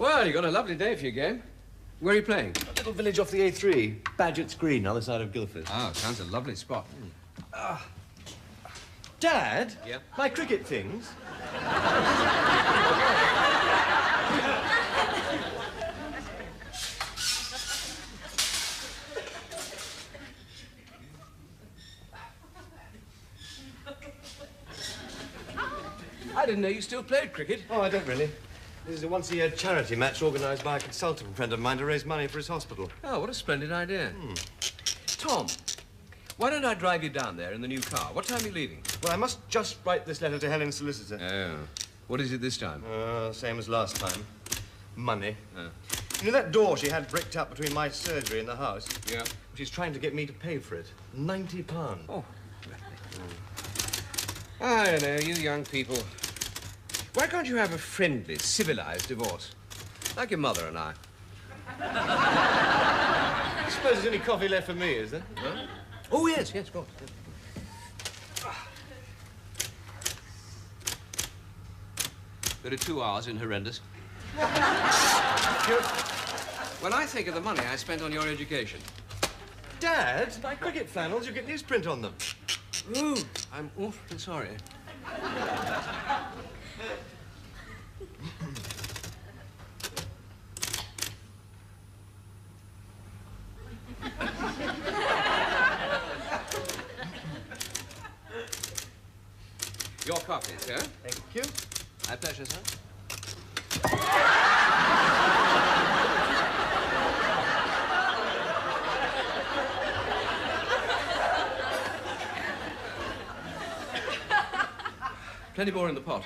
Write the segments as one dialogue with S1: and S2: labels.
S1: Well, you got a lovely day for your game. Where are you playing?
S2: A little village off the E03. Badgett's Green, other side of Guildford.
S1: Oh, sounds a lovely spot.
S2: Dad?
S1: Yeah?
S2: My cricket things?
S1: I didn't know you still played cricket.
S2: Oh, I don't really. This is a once-a-year charity match organised by a consultant friend of mine to raise money for his hospital.
S1: Oh, what a splendid idea. Tom, why don't I drive you down there in the new car? What time are you leaving?
S2: Well, I must just write this letter to Helen's solicitor.
S1: Oh. What is it this time?
S2: Same as last time. Money.
S1: Oh.
S2: You know that door she had bricked up between my surgery and the house?
S1: Yeah.
S2: She's trying to get me to pay for it. £90.
S1: Oh. I don't know, you young people. Why can't you have a friendly, civilized divorce? Like your mother and I.
S2: I suppose there's only coffee left for me, is there?
S1: Huh? Oh, yes, of course. There are 2 hours in horrendous. When I think of the money I spent on your education.
S2: Dad, my cricket flannels, you get newsprint on them.
S1: Ooh, I'm awfully sorry. Your coffee, sir.
S2: Thank you.
S1: My pleasure, sir. Plenty more in the pot.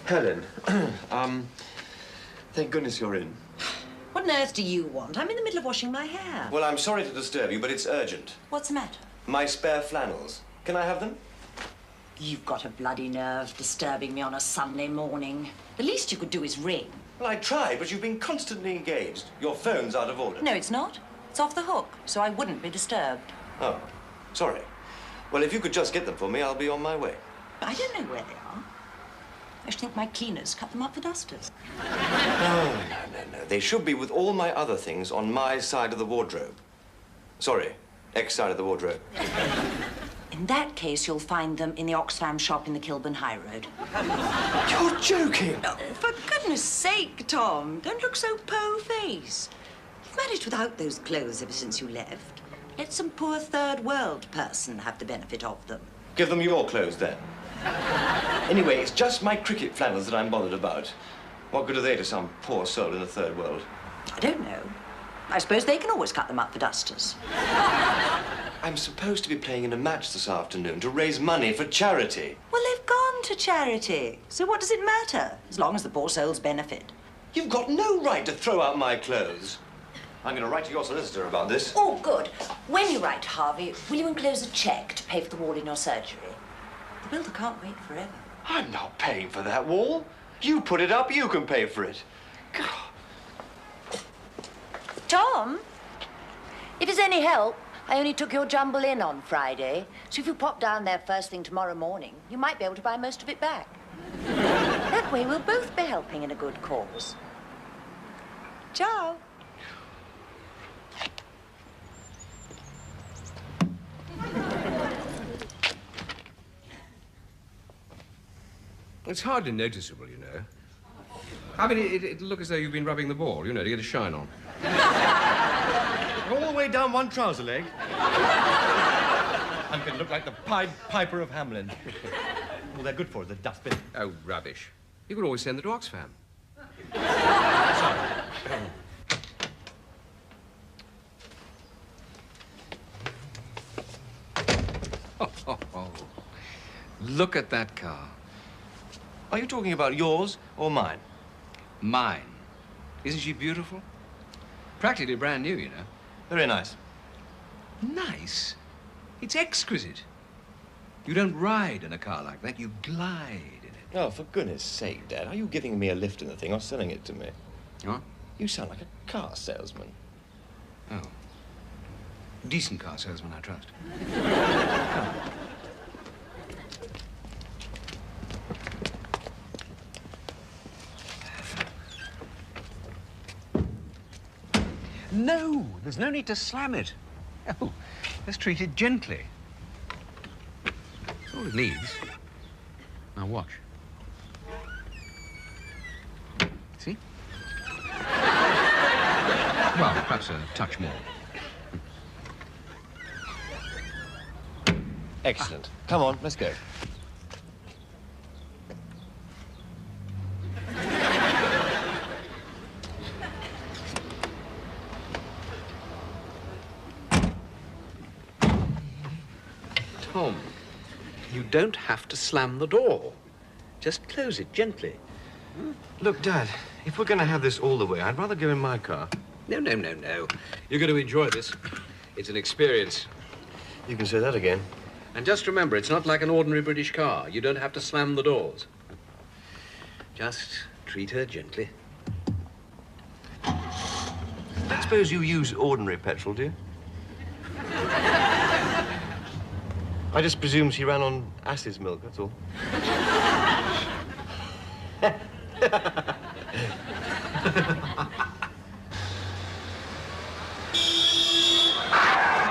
S2: Helen, thank goodness you're in.
S3: What on earth do you want? I'm in the middle of washing my hair.
S2: Well, I'm sorry to disturb you, but it's urgent.
S3: What's the matter?
S2: My spare flannels. Can I have them?
S3: You've got a bloody nerve disturbing me on a Sunday morning. The least you could do is ring.
S2: Well, I tried, but you've been constantly engaged. Your phone's out of order.
S3: No, it's not. It's off the hook, so I wouldn't be disturbed.
S2: Oh, sorry. Well, if you could just get them for me, I'll be on my way.
S3: I don't know where they are. I should think my cleaners cut them up for dusters.
S2: No. They should be with all my other things on my side of the wardrobe. Sorry, X side of the wardrobe.
S3: In that case, you'll find them in the Oxfam shop in the Kilburn High Road.
S2: You're joking!
S3: Oh, for goodness sake, Tom, don't look so po-faced. You've managed without those clothes ever since you left. Let some poor third world person have the benefit of them.
S2: Give them your clothes, then. Anyway, it's just my cricket flannels that I'm bothered about. What good are they to some poor soul in the third world?
S3: I don't know. I suppose they can always cut them up for dusters.
S2: I'm supposed to be playing in a match this afternoon to raise money for charity.
S3: Well, they've gone to charity. So what does it matter? As long as the poor souls benefit.
S2: You've got no right to throw out my clothes. I'm going to write to your solicitor about this.
S3: Oh, good. When you write, Harvey, will you enclose a cheque to pay for the wall in your surgery? The builder can't wait forever.
S2: I'm not paying for that wall. You put it up, you can pay for it. God.
S3: Tom, if it's any help, I only took your jumble in on Friday. So if you pop down there first thing tomorrow morning, you might be able to buy most of it back. That way we'll both be helping in a good cause. Ciao.
S1: It's hardly noticeable, you know. I mean, it'll look as though you've been rubbing the ball, you know, to get a shine on.
S2: All the way down one trouser leg. I'm going to look like the Pied Piper of Hamelin. All they're good for is a dustbin.
S1: Oh, rubbish. You could always send them to Oxfam.
S2: Sorry.
S1: Look at that car.
S2: Are you talking about yours or mine?
S1: Mine. Isn't she beautiful? Practically brand new, you know.
S2: Very nice.
S1: Nice? It's exquisite. You don't ride in a car like that, you glide in it.
S2: Oh, for goodness sake, Dad, are you giving me a lift in the thing or selling it to me?
S1: What?
S2: You sound like a car salesman.
S1: Oh. Decent car salesman, I trust. No, there's no need to slam it. Oh, let's treat it gently. That's all it needs. Now watch. See? Well, perhaps a touch more.
S2: Excellent. Come on, let's go.
S1: Tom, you don't have to slam the door. Just close it gently.
S2: Look, Dad, if we're going to have this all the way, I'd rather go in my car.
S1: No. You're going to enjoy this. It's an experience.
S2: You can say that again.
S1: And just remember, it's not like an ordinary British car. You don't have to slam the doors. Just treat her gently.
S2: I suppose you use ordinary petrol, do you? I just presume she ran on ass's milk, that's all.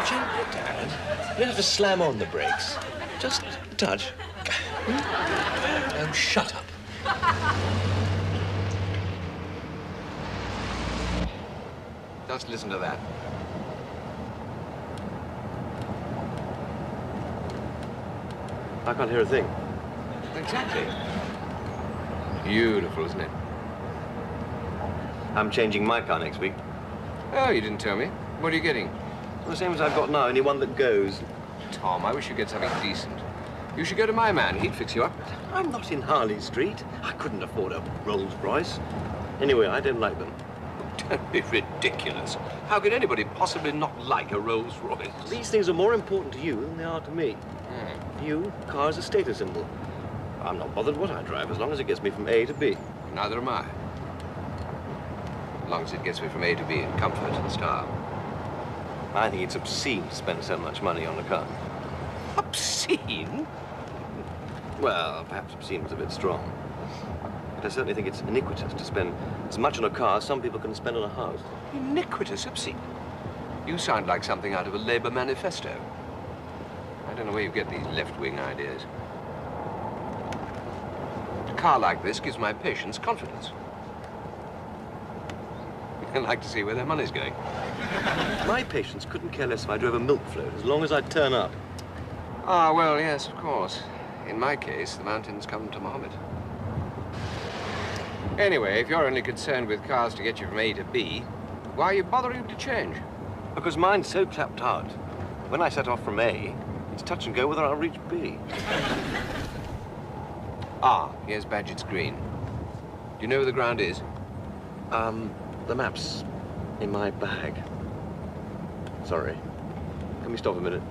S2: Gently, Dad. You don't have to slam on the brakes. Just a touch.
S1: Oh, shut up. Just listen to that.
S2: I can't hear a thing.
S1: Exactly. Beautiful, isn't it?
S2: I'm changing my car next week.
S1: Oh, you didn't tell me. What are you getting?
S2: The same as I've got now, only one that goes.
S1: Tom, I wish you'd get something decent. You should go to my man. He'd fix you up.
S2: I'm not in Harley Street. I couldn't afford a Rolls Royce. Anyway, I don't like them.
S1: Don't be ridiculous. How could anybody possibly not like a Rolls Royce?
S2: These things are more important to you than they are to me. For you, a car is a status symbol. I'm not bothered what I drive, as long as it gets me from A to B.
S1: Neither am I. As long as it gets me from A to B in comfort and style.
S2: I think it's obscene to spend so much money on a car.
S1: Obscene?
S2: Well, perhaps obscene was a bit strong. But I certainly think it's iniquitous to spend as much on a car as some people can spend on a house.
S1: Iniquitous, obscene. You sound like something out of a Labour manifesto. I don't know where you get these left-wing ideas. A car like this gives my patients confidence. They like to see where their money's going.
S2: My patients couldn't care less if I drove a milk float, as long as I'd turn up.
S1: Ah, well, yes, of course. In my case, the mountains come to Mohammed. Anyway, if you're only concerned with cars to get you from A to B, why are you bothering to change?
S2: Because mine's so clapped out. When I set off from A, it's touch and go whether I'll reach B.
S1: Ah, here's Badgett's Green. Do you know where the ground is?
S2: The map's in my bag. Sorry. Can we stop a minute?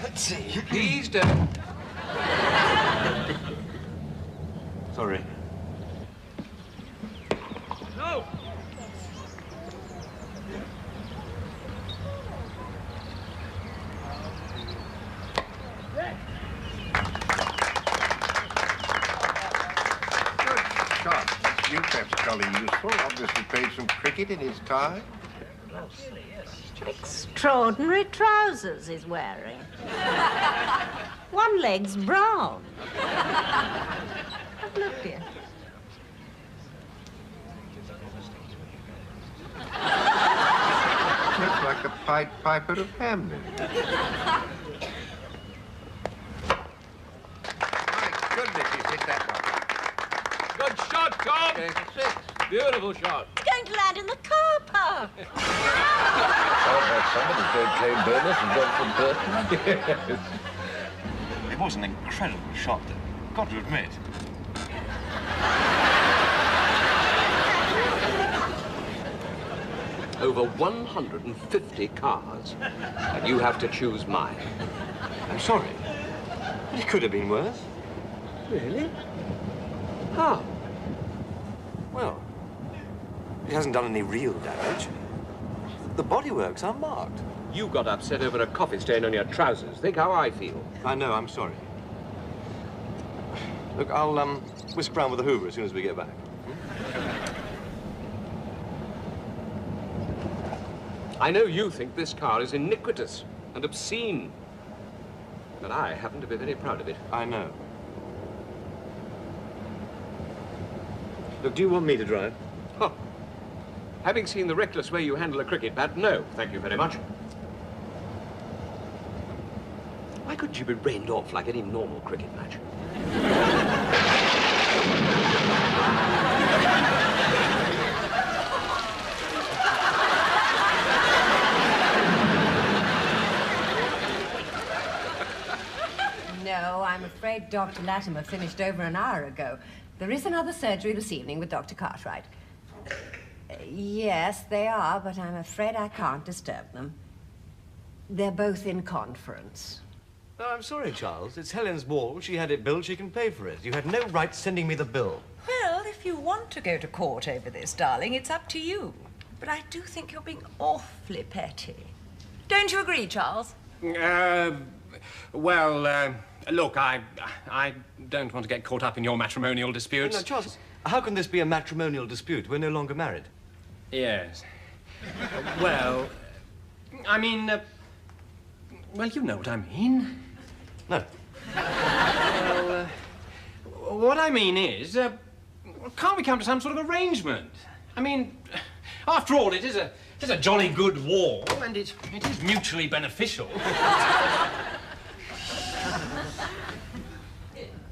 S2: Let's see.
S1: Please don't.
S2: Sorry.
S1: No!
S4: New perhaps jolly useful. Obviously played some cricket in his time.
S5: Extraordinary trousers he's wearing. One leg's brown. Have a look here.
S4: Pied Piper of Hampden. My goodness, he's hit that one.
S6: Good shot, Tom!
S4: Okay, 6.
S6: Beautiful shot.
S5: It's going to land in the car park.
S7: Somebody's going to claim bonus and gone from Burton.
S2: It was an incredible shot, though. Got to admit.
S1: Over 150 cars, and you have to choose mine.
S2: I'm sorry. But it could have been worse.
S1: Really? How?
S2: Well, it hasn't done any real damage. The bodywork's unmarked.
S1: You got upset over a coffee stain on your trousers. Think how I feel.
S2: I know, I'm sorry. Look, I'll whisk round with the Hoover as soon as we get back.
S1: I know you think this car is iniquitous and obscene, but I happen to be very proud of it.
S2: I know. Look, do you want me to drive?
S1: Huh. Having seen the reckless way you handle a cricket bat, no, thank you very much. Why couldn't you be rained off like any normal cricket match?
S8: No, I'm afraid Dr. Latimer finished over an hour ago. There is another surgery this evening with Dr. Cartwright. Yes, they are, but I'm afraid I can't disturb them. They're both in conference.
S2: No, I'm sorry, Charles. It's Helen's ball. She had it billed. She can pay for it. You had no right sending me the bill.
S9: Well, if you want to go to court over this, darling, it's up to you. But I do think you're being awfully petty. Don't you agree, Charles?
S6: Look, I don't want to get caught up in your matrimonial disputes.
S2: No, Charles, how can this be a matrimonial dispute? We're no longer married.
S6: Yes. Well, I mean, well, you know what I mean.
S2: No.
S6: Well, what I mean is, can't we come to some sort of arrangement? I mean, after all, it is a jolly good war, and it is mutually beneficial.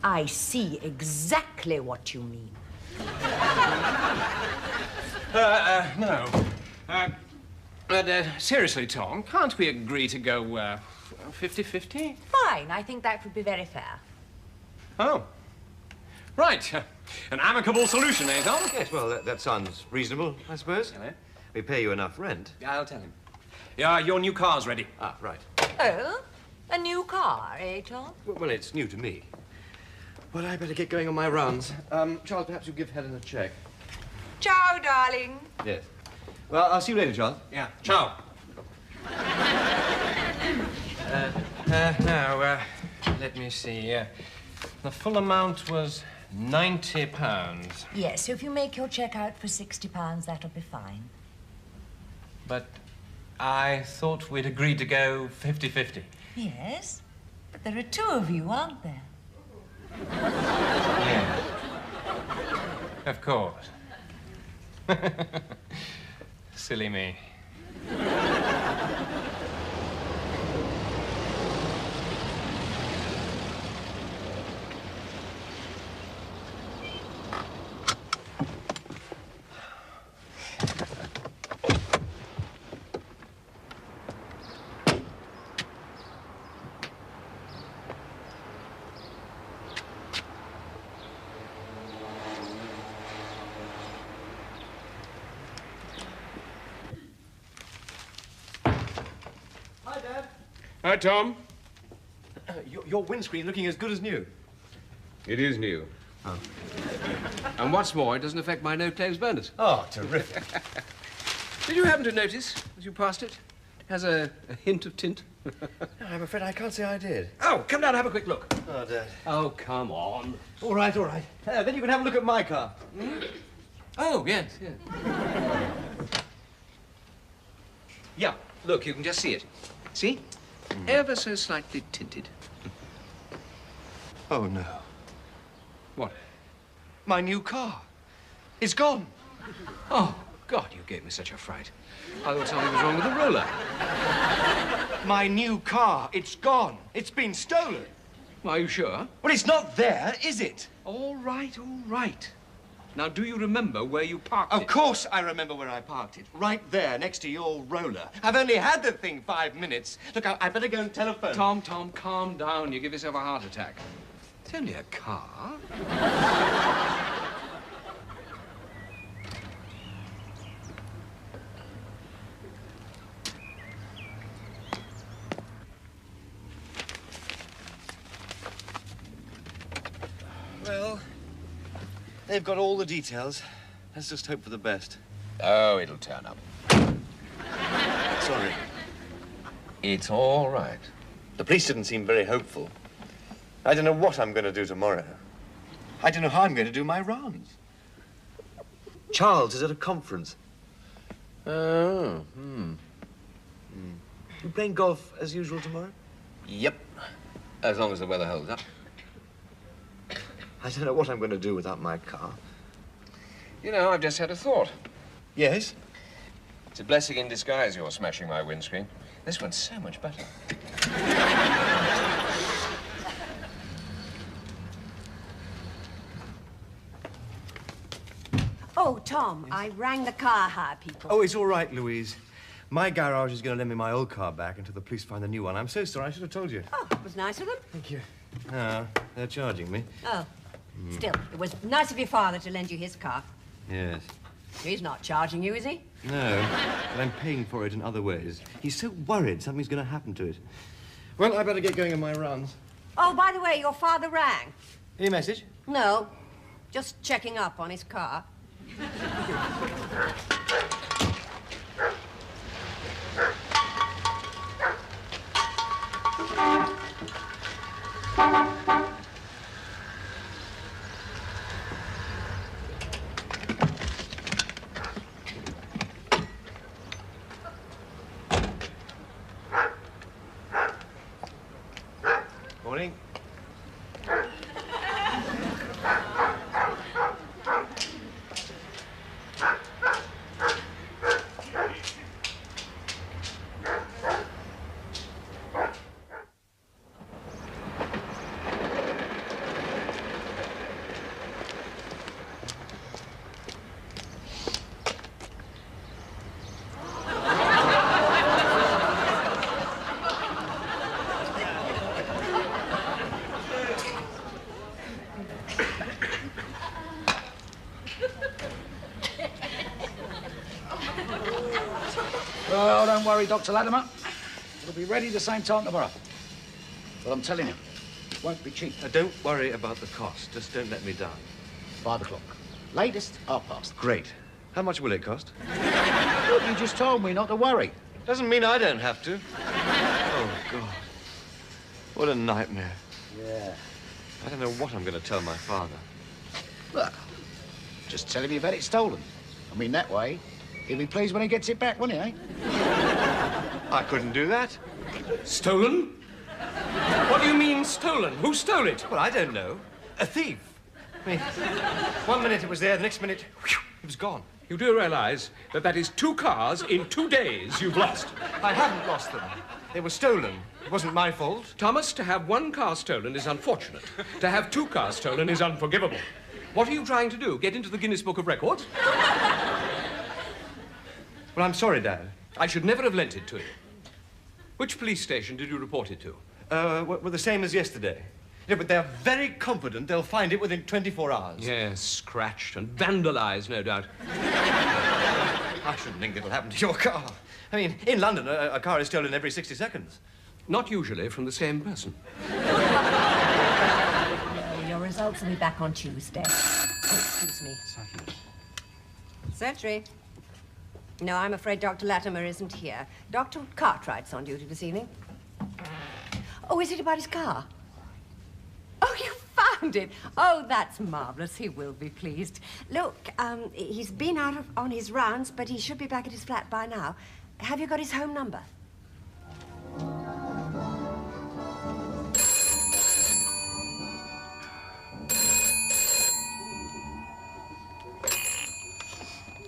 S8: I see exactly what you mean.
S6: No. But seriously, Tom, can't we agree to go 50-50?
S3: Fine, I think that would be very fair.
S6: Oh. Right. An amicable solution, eh, Tom?
S2: Yes, well, that sounds reasonable, I suppose.
S6: Hello?
S2: We pay you enough rent.
S6: I'll tell him. Yeah, your new car's ready.
S2: Ah, right.
S3: Oh? A new car, eh, Tom?
S2: Well, it's new to me. Well, I better get going on my rounds. Charles, perhaps you'll give Helen a check.
S9: Ciao, darling.
S2: Yes. Well, I'll see you later, Charles.
S6: Yeah. Ciao. Now, let me see. The full amount was £90.
S3: Yes, so if you make your cheque out for £60, that'll be fine.
S6: But I thought we'd agreed to go 50-50.
S3: Yes, but there are two of you, aren't there?
S6: Yeah. Of course. Silly me. Hi, Tom.
S2: Your windscreen looking as good as new.
S1: It is new. Oh. And what's more, it doesn't affect my no-claims bonus.
S2: Oh, terrific.
S1: Did you happen to notice, as you passed it, it has a hint of tint?
S2: I'm afraid I can't say I did.
S1: Oh, come down and have a quick look.
S2: Oh, Dad.
S1: Oh, come on.
S2: All right, all right. Then you can have a look at my car.
S1: Oh, yes, yes. Yeah, look, you can just see it. See? Ever so slightly tinted.
S2: Oh, no.
S1: What?
S2: My new car. It's gone.
S1: Oh,
S6: God, you gave me such a fright. I thought something was wrong with the roller.
S2: My new car, it's gone. It's been stolen.
S6: Are you sure?
S2: Well, it's not there, is it?
S6: All right, all right. Now, do you remember where you parked it?
S2: Of course I remember where I parked it. Right there, next to your roller. I've only had the thing 5 minutes. Look, I better go and telephone.
S6: Tom, calm down. You give yourself a heart attack. It's only a car.
S2: Well, they've got all the details. Let's just hope for the best.
S1: Oh, it'll turn up.
S2: Sorry.
S1: It's all right.
S2: The police didn't seem very hopeful. I don't know what I'm going to do tomorrow. I don't know how I'm going to do my rounds. Charles is at a conference.
S1: Oh,
S2: You playing golf as usual tomorrow?
S1: Yep. As long as the weather holds up.
S2: I don't know what I'm going to do without my car.
S1: You know, I've just had a thought.
S2: Yes?
S1: It's a blessing in disguise you're smashing my windscreen. This one's so much better.
S8: Oh, Tom, I rang the car hire people.
S2: Oh, it's all right, Louise. My garage is going to lend me my old car back until the police find the new one. I'm so sorry. I should have told you.
S8: Oh, it was nice of them.
S2: Thank you. No, they're charging me.
S8: Oh, still, it was nice of your father to lend you his car.
S2: Yes.
S8: He's not charging you, is he?
S2: No, but I'm paying for it in other ways. He's so worried something's going to happen to it. Well, I better get going on my runs.
S8: Oh, by the way, your father rang.
S2: Any message?
S8: No, just checking up on his car.
S2: Morning.
S7: Well, don't worry, Dr. Latimer. It'll be ready the same time tomorrow. But I'm telling you, it won't be cheap.
S2: Don't worry about the cost. Just don't let me down.
S7: 5 o'clock. Latest, 1:30.
S2: Great. How much will it cost?
S7: Look, you just told me not to worry.
S2: Doesn't mean I don't have to. Oh, God. What a nightmare.
S7: Yeah.
S2: I don't know what I'm going to tell my father.
S7: Look, just tell him you've had it stolen. I mean, that way, he'll be pleased when he gets it back, won't he, eh?
S2: I couldn't do that.
S6: Stolen? What do you mean, stolen? Who stole it?
S2: Well, I don't know. A thief. I mean, 1 minute it was there, the next minute, whew, it was gone.
S6: You do realize that that is 2 cars in 2 days you've lost.
S2: I haven't lost them. They were stolen. It wasn't my fault.
S6: Thomas, to have 1 car stolen is unfortunate. To have 2 cars stolen is unforgivable. What are you trying to do? Get into the Guinness Book of Records?
S2: Well, I'm sorry, Dad.
S6: I should never have lent it to you. Which police station did you report it to?
S2: Well, the same as yesterday. Yeah, but they're very confident they'll find it within 24 hours.
S6: Yes, scratched and vandalized, no doubt.
S2: I shouldn't think it'll happen to your car. I mean, in London, a car is stolen every 60 seconds.
S6: Not usually from the same person.
S8: Your results will be back on Tuesday. Excuse me. Sentry. No, I'm afraid Dr. Latimer isn't here. Dr. Cartwright's on duty this evening. Oh, is it about his car? Oh, you found it. Oh, that's marvelous. He will be pleased. Look, he's been out on his rounds, but he should be back at his flat by now. Have you got his home number?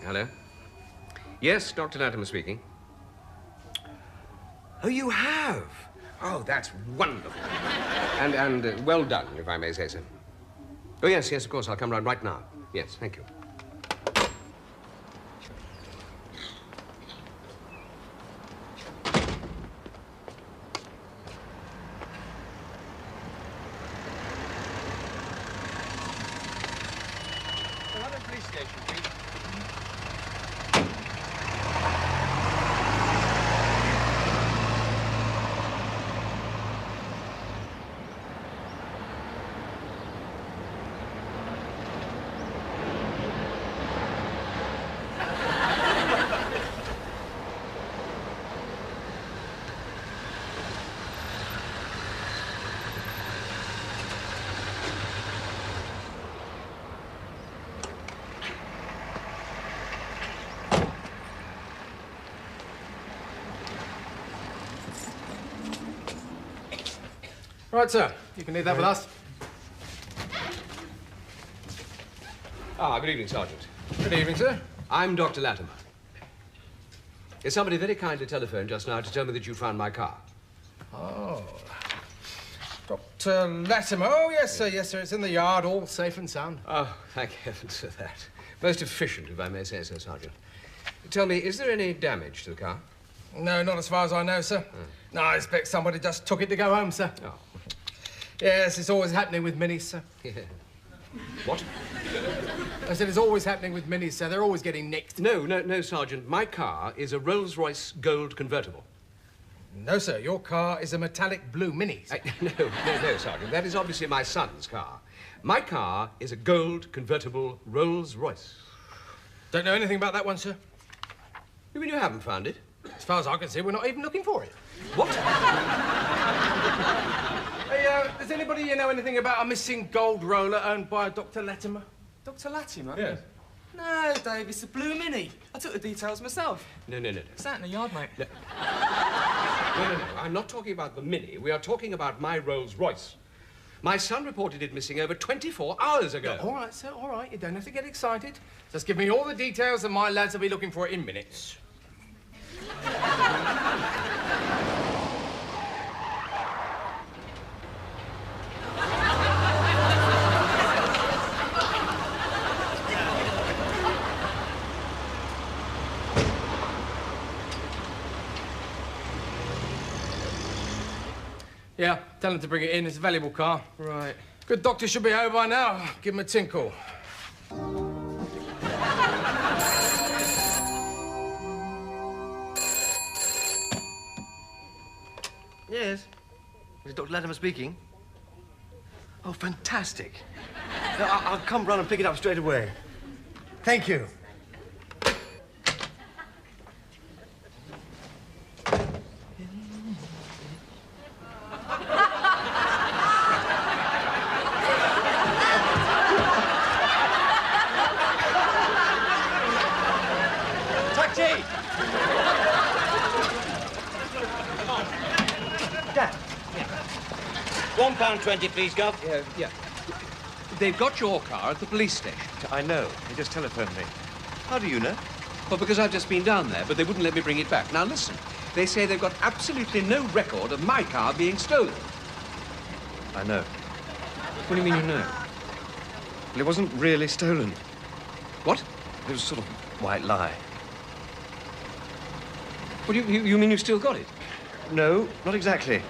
S6: Hello?
S1: Yes, Dr. Latimer speaking. Oh, you have? Oh, that's wonderful. And well done, if I may say so. Oh, yes, of course. I'll come round right now. Yes, thank you.
S6: Another police station, please. Right, sir. You can leave that with us.
S1: Ah, good evening, Sergeant.
S6: Good evening, sir.
S1: I'm Dr. Latimer. Yes, somebody very kindly telephoned just now to tell me that you found my car.
S6: Oh. Dr. Latimer. Oh, yes, sir. Yes, sir. It's in the yard, all safe and sound.
S1: Oh, thank heavens for that. Most efficient, if I may say so, Sergeant. Tell me, is there any damage to the car?
S6: No, not as far as I know, sir. No, I expect somebody just took it to go home, sir.
S1: Oh.
S6: Yes, it's always happening with minis, sir.
S1: Yeah. What?
S6: I said it's always happening with minis, sir. They're always getting nicked.
S1: No, Sergeant. My car is a Rolls-Royce Gold convertible.
S6: No, sir. Your car is a metallic blue mini.
S1: No, Sergeant. That is obviously my son's car. My car is a gold convertible Rolls-Royce.
S6: Don't know anything about that one, sir.
S1: You mean you haven't found it?
S6: As far as I can see, we're not even looking for it.
S1: What?
S6: Hey, does anybody know anything about a missing gold roller owned by Dr. Latimer?
S10: Dr. Latimer?
S6: Yes.
S10: No, Dave, it's a blue mini. I took the details myself.
S1: No.
S10: It's out in the yard, mate.
S1: No. No. I'm not talking about the Mini. We are talking about my Rolls-Royce. My son reported it missing over 24 hours ago.
S6: All right, sir, all right. You don't have to get excited. Just give me all the details and my lads will be looking for it in minutes. Yeah, tell him to bring it in. It's a valuable car.
S10: Right.
S6: Good doctor should be home by now. Give him a tinkle.
S2: Yes. Is Dr. Latimer speaking? Oh, fantastic. No, I'll come round and pick it up straight away. Thank you.
S6: Taxi!
S11: £1.20, please, Gov.
S1: Yeah. They've got your car at the police station.
S2: I know. He just telephoned me. How do you know?
S1: Well, because I've just been down there, but they wouldn't let me bring it back. Now, listen. They say they've got absolutely no record of my car being stolen.
S2: I know.
S1: What do you mean you know?
S2: Well, it wasn't really stolen.
S1: What?
S2: It was sort of white lie.
S1: What do you mean you still got it?
S2: No, not exactly.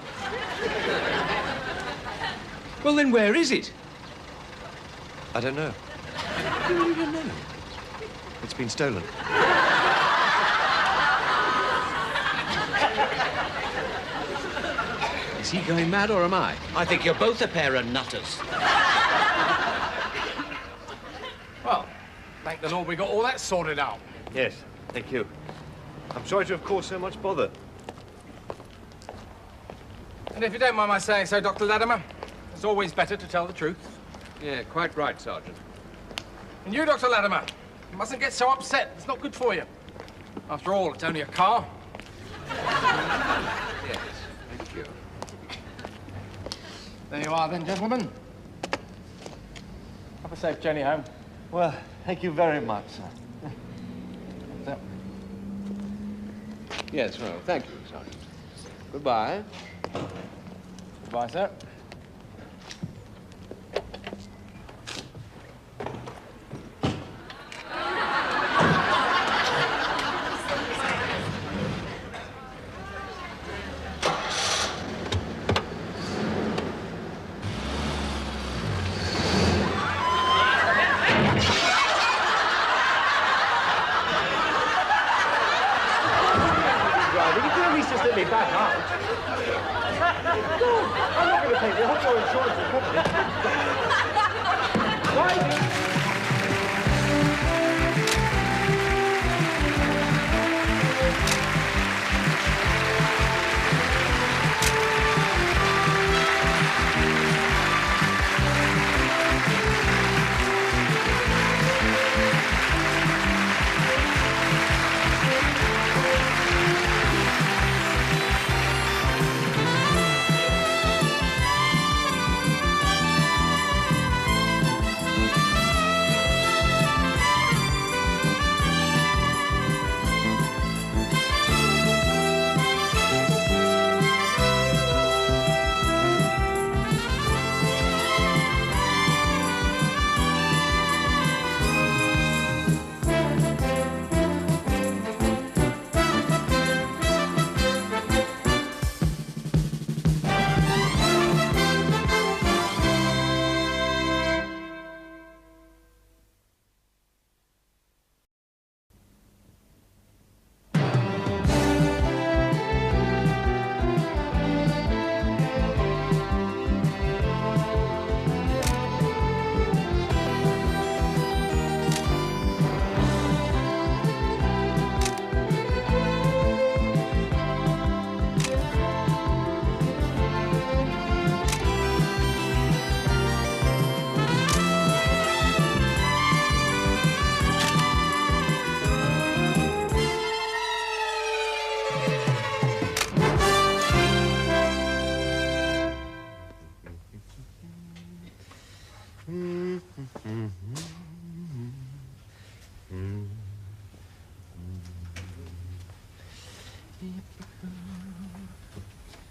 S1: Well, then where is it?
S2: I don't know.
S1: You don't know.
S2: It's been stolen.
S1: Is he going mad or am I?
S11: I think you're both a pair of nutters.
S6: Well, thank the Lord we got all that sorted out.
S2: Yes, thank you. I'm sorry to have caused so much bother.
S6: And if you don't mind my saying so, Dr. Latimer, it's always better to tell the truth.
S1: Yeah, quite right, Sergeant.
S6: And you, Dr. Latimer, you mustn't get so upset. It's not good for you. After all, it's only a car.
S1: Yes, thank you.
S6: There you are then, gentlemen. Have a safe journey home.
S2: Well, thank you very much, sir.
S6: So,
S1: Yes, well, thank you, Sergeant. Goodbye.
S7: Goodbye, sir.
S2: Let me back out. No, I'm not going to pay you. I hope your insurance will cover it. Why?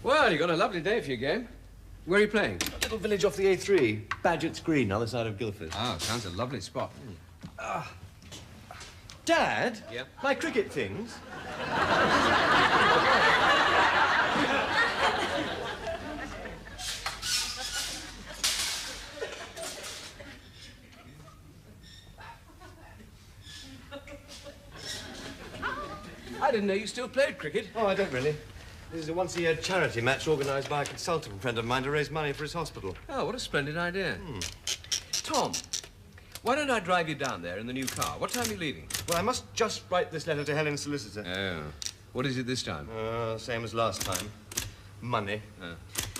S1: Well, you got a lovely day for your game. Where are you playing?
S2: A little village off the A3. Badgett's Green, other side of Guildford.
S1: Oh, sounds a lovely spot.
S2: Dad?
S1: Yeah?
S2: My cricket things?
S1: I didn't know you still played cricket.
S2: Oh, I don't really. This is a once-a-year charity match organised by a consultant friend of mine to raise money for his hospital.
S1: Oh, what a splendid idea. Tom, why don't I drive you down there in the new car? What time are you leaving?
S2: Well, I must just write this letter to Helen's solicitor.
S1: Oh. What is it this time?
S2: Same as last time. Money.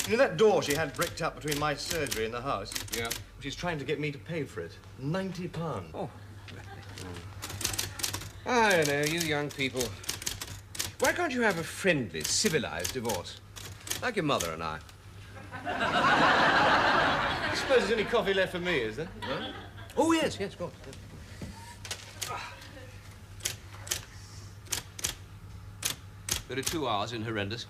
S2: You know that door she had bricked up between my surgery and the house?
S1: Yeah.
S2: She's trying to get me to pay for it. £90.
S1: Oh. I don't know, you young people. Why can't you have a friendly, civilized divorce? Like your mother and I.
S2: I suppose there's only coffee left for me, is there?
S1: Huh? Oh, yes, of course. There are 2 hours in horrendous.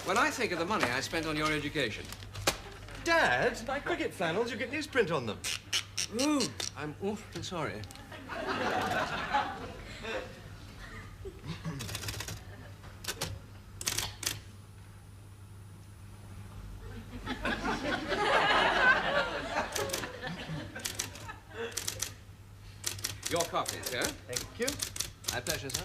S1: When I think of the money I spent on your education.
S2: Dad, my cricket flannels, you get newsprint on them.
S1: Ooh, I'm awfully sorry. Your coffee, sir.
S2: Thank you.
S1: My pleasure, sir.